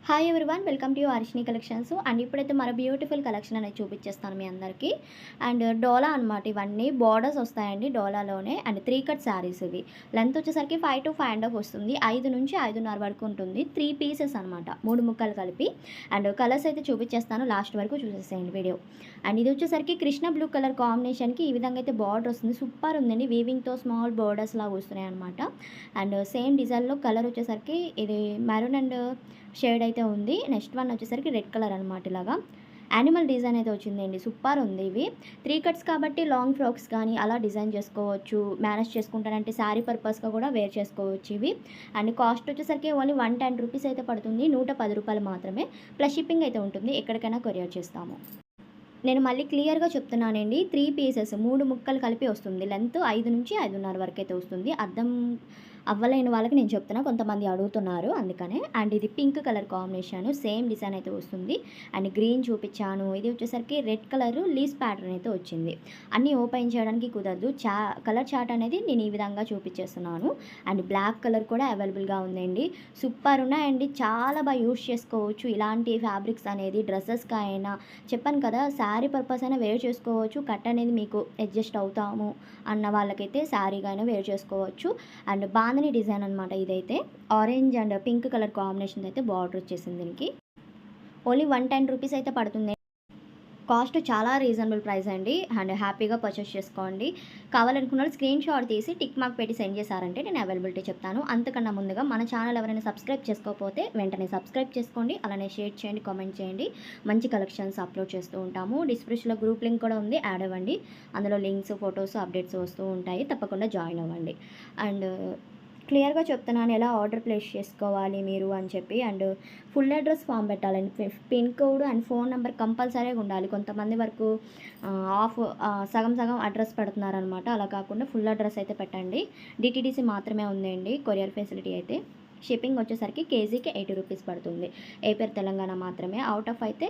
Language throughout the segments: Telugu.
Hi everyone, welcome to Arshini collections. And ఇప్పుడైతే మన బ్యూటిఫుల్ కలెక్షన్ అనేది చూపించేస్తాను మీ అందరికీ. అండ్ డోలా అనమాట, ఇవన్నీ బార్డర్స్ వస్తాయండి డోలాలోనే. అండ్ 3 కట్ శారీస్ ఇవి. లెంత్ వచ్చేసరికి 5 to 5.5 వస్తుంది. 5 నుంచి 5.5 వరకు ఉంటుంది. 3 పీసెస్ అనమాట, 3 ముక్కలు కలిపి. అండ్ కలర్స్ అయితే చూపించేస్తాను, లాస్ట్ వరకు చూసేసేయండి వీడియో. అండ్ ఇది వచ్చేసరికి కృష్ణ బ్లూ కలర్ కాంబినేషన్కి ఈ విధంగా అయితే బార్డర్ వస్తుంది. సూపర్ ఉందండి, వీవింగ్తో స్మాల్ బార్డర్స్ లాగా వస్తున్నాయి అనమాట. అండ్ సేమ్ డిజైన్లో కలర్ వచ్చేసరికి ఇది మెరూన్ అండ్ షేడ్ అయితే ఉంది. నెక్స్ట్ వన్ వచ్చేసరికి రెడ్ కలర్ అనమాట, ఇలాగా యానిమల్ డిజైన్ అయితే వచ్చిందండి. సూపర్ ఉంది. ఇవి 3 కట్స్ కాబట్టి లాంగ్ ఫ్రాక్స్ కానీ అలా డిజైన్ చేసుకోవచ్చు. మేనేజ్ చేసుకుంటానంటే శారీ పర్పస్గా కూడా వేర్ చేసుకోవచ్చు ఇవి. అండ్ కాస్ట్ వచ్చేసరికి ఓన్లీ 110 రూపీస్ అయితే పడుతుంది. 110 రూపాయలు మాత్రమే, ప్లస్ షిప్పింగ్ అయితే ఉంటుంది. ఎక్కడికైనా కొరియర్ చేస్తాము. నేను మళ్ళీ క్లియర్గా చెప్తున్నానండి, 3 పీసెస్ 3 ముక్కలు కలిపి వస్తుంది. లెంత్ 5 నుంచి 5.5 వరకు అయితే వస్తుంది. అర్థం అవ్వలేని వాళ్ళకి నేను చెప్తున్నా, కొంతమంది అడుగుతున్నారు అందుకనే. అండ్ ఇది pink colour combination, same design అయితే వస్తుంది. అండ్ గ్రీన్ చూపించాను, ఇది వచ్చేసరికి రెడ్ కలర్ లీస్ ప్యాటర్న్ అయితే వచ్చింది. అన్నీ ఓపెన్ చేయడానికి కుదరదు, కలర్ చార్ట్ అనేది నేను ఈ విధంగా చూపించేస్తున్నాను. అండ్ బ్లాక్ కలర్ కూడా అవైలబుల్గా ఉందండి. సూపర్ ఉన్నాయండి, చాలా బాగా యూస్ చేసుకోవచ్చు ఇలాంటి ఫ్యాబ్రిక్స్ అనేది. డ్రెస్సెస్కి అయినా చెప్పాను కదా, శారీ పర్పస్ అయినా వేర్ చేసుకోవచ్చు. కట్ అనేది మీకు అడ్జస్ట్ అవుతాము అన్న వాళ్ళకైతే శారీగా అయినా వేర్ చేసుకోవచ్చు. అండ్ బాందని డిజైన్ అనమాట, ఇదైతే orange and pink colour combination అయితే బార్డర్ వచ్చేసింది. దీనికి ఓన్లీ 110 రూపీస్ అయితే పడుతుంది. కాస్ట్ చాలా రీజనబుల్ ప్రైస్ అండి. అండ్ హ్యాపీగా పర్చేస్ చేసుకోండి. కావాలనుకున్న వాళ్ళు స్క్రీన్ షాట్ తీసి టిక్ మార్క్ పెట్టి సెండ్ చేశారంటే నేను అవైలబిలిటీ చెప్తాను. అంతకన్నా ముందుగా మన ఛానల్ ఎవరైనా సబ్స్క్రైబ్ చేసుకోకపోతే వెంటనే సబ్స్క్రైబ్ చేసుకోండి. అలానే షేర్ చేయండి, కామెంట్ చేయండి. మంచి కలెక్షన్స్ అప్లోడ్ చేస్తూ ఉంటాము. డిస్క్రిప్షన్లో గ్రూప్ లింక్ కూడా ఉంది, యాడ్ అవ్వండి. అందులో లింక్స్, ఫొటోస్, అప్డేట్స్ వస్తూ ఉంటాయి. తప్పకుండా జాయిన్ అవ్వండి. అండ్ క్లియర్గా చెప్తున్నాను ఎలా ఆర్డర్ ప్లేస్ చేసుకోవాలి మీరు అని చెప్పి. అండ్ ఫుల్ అడ్రస్ ఫామ్ పెట్టాలండి. Pin code and phone number కంపల్సరీగా ఉండాలి. కొంతమంది వరకు సగం సగం అడ్రస్ పెడుతున్నారనమాట, అలా కాకుండా ఫుల్ అడ్రస్ అయితే పెట్టండి. డిటీడీసీ మాత్రమే ఉందండి కొరియర్ ఫెసిలిటీ అయితే. షిప్పింగ్ వచ్చేసరికి కేజీకి 80 రూపీస్ పడుతుంది. ఏపీఆర్ తెలంగాణ మాత్రమే. అవుట్ ఆఫ్ అయితే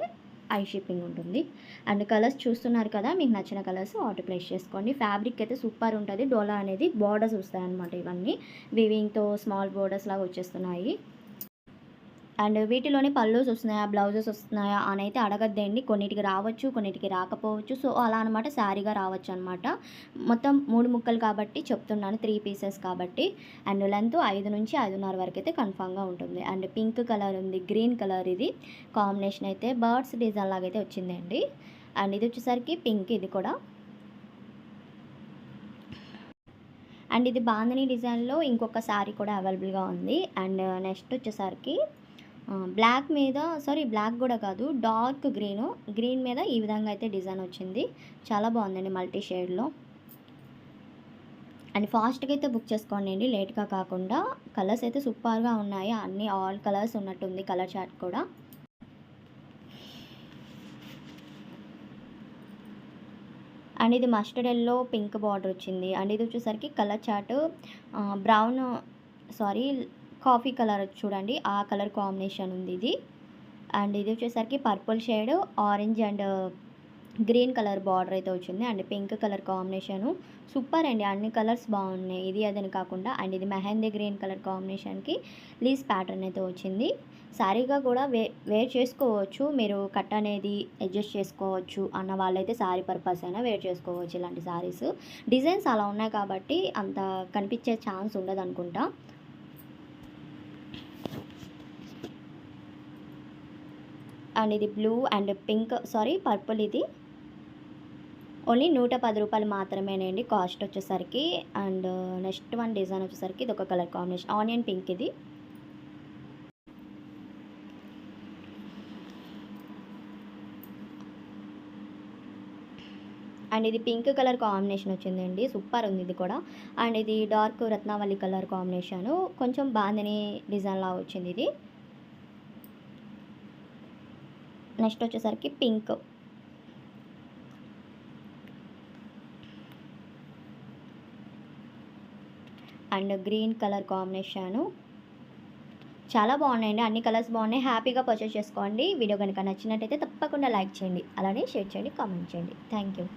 షిప్పింగ్ ఉంటుంది. అండ్ కలర్స్ చూస్తున్నారు కదా, మీకు నచ్చిన కలర్స్ ఆర్డర్ ప్లేస్ చేసుకోండి. ఫ్యాబ్రిక్ అయితే సూపర్ ఉంటుంది. డోలా అనేది బార్డర్స్ వస్తాయన్నమాట, ఇవన్నీ వీవింగ్తో స్మాల్ బార్డర్స్ లాగా వచ్చేస్తున్నాయి. అండ్ వీటిలోనే పల్లూస్ వస్తున్నాయా, బ్లౌజెస్ వస్తున్నాయా అని అయితే అడగద్దండి. కొన్నిటికి రావచ్చు, కొన్నిటికి రాకపోవచ్చు. సో అలా అనమాట, శారీగా రావచ్చు అనమాట. మొత్తం 3 ముక్కలు కాబట్టి చెప్తున్నాను, 3 పీసెస్ కాబట్టి. అండ్ లెంత్ 5 నుంచి 5.5 వరకు అయితే కన్ఫామ్గా ఉంటుంది. అండ్ పింక్ కలర్ ఉంది, గ్రీన్ కలర్ ఇది కాంబినేషన్ అయితే బర్డ్స్ డిజైన్ లాగైతే వచ్చిందండి. అండ్ ఇది వచ్చేసరికి పింక్, ఇది కూడా. అండ్ ఇది బాందని డిజైన్లో ఇంకొక శారీ కూడా అవైలబుల్గా ఉంది. అండ్ నెక్స్ట్ వచ్చేసరికి బ్లాక్ మీద, బ్లాక్ కూడా కాదు, డార్క్ గ్రీన్ మీద ఈ విధంగా అయితే డిజైన్ వచ్చింది. చాలా బాగుందండి, మల్టీ షేడ్లో. అండ్ ఫాస్ట్గా అయితే బుక్ చేసుకోండి అండి, లేట్గా కాకుండా. కలర్స్ అయితే సూపర్గా ఉన్నాయి, అన్ని ఆల్ కలర్స్ ఉన్నట్టుంది కలర్ చార్ట్ కూడా. అండ్ ఇది మస్టర్డ్ ఎల్లో పింక్ బార్డర్ వచ్చింది. అండ్ ఇది వచ్చేసరికి colour chart brown coffee colour చూడండి, ఆ కలర్ కాంబినేషన్ ఉంది ఇది. అండ్ ఇది వచ్చేసరికి purple shade, orange and green colour border అయితే వచ్చింది. And pink colour combination super అండి, అన్ని కలర్స్ బాగున్నాయి, ఇది అదని కాకుండా. అండ్ ఇది మెహందీ గ్రీన్ కలర్ కాంబినేషన్కి లీస్ ప్యాటర్న్ అయితే వచ్చింది. శారీగా కూడా వేర్ చేసుకోవచ్చు మీరు, కట్ అనేది అడ్జస్ట్ చేసుకోవచ్చు అన్న వాళ్ళైతే శారీ పర్పస్ అయినా వేర్ చేసుకోవచ్చు ఇలాంటి శారీస్. డిజైన్స్ అలా ఉన్నాయి కాబట్టి అంత కనిపించే ఛాన్స్ ఉండదు అనుకుంటా. అండ్ ఇది బ్లూ అండ్ పింక్ పర్పుల్, ఇది ఓన్లీ 110 రూపాయలు మాత్రమేనండి కాస్ట్ వచ్చేసరికి. అండ్ నెక్స్ట్ వన్ డిజైన్ వచ్చేసరికి ఇది ఒక కలర్ కాంబినేషన్ ఆనియన్ పింక్, ఇది. అండ్ ఇది పింక్ కలర్ కాంబినేషన్ వచ్చిందండి, సూపర్ ఉంది ఇది కూడా. అండ్ ఇది డార్క్ రత్నావళి కలర్ కాంబినేషను, కొంచెం బాందని డిజైన్ లాగా వచ్చింది ఇది. నెక్స్ట్ వచ్చేసరికి pink. And green colour combination, చాలా బాగున్నాయండి, అన్ని కలర్స్ బాగున్నాయి. హ్యాపీగా పర్చేస్ చేసుకోండి. వీడియో కనుక నచ్చినట్టయితే తప్పకుండా లైక్ చేయండి, అలానే షేర్ చేయండి, కామెంట్ చేయండి. Thank you.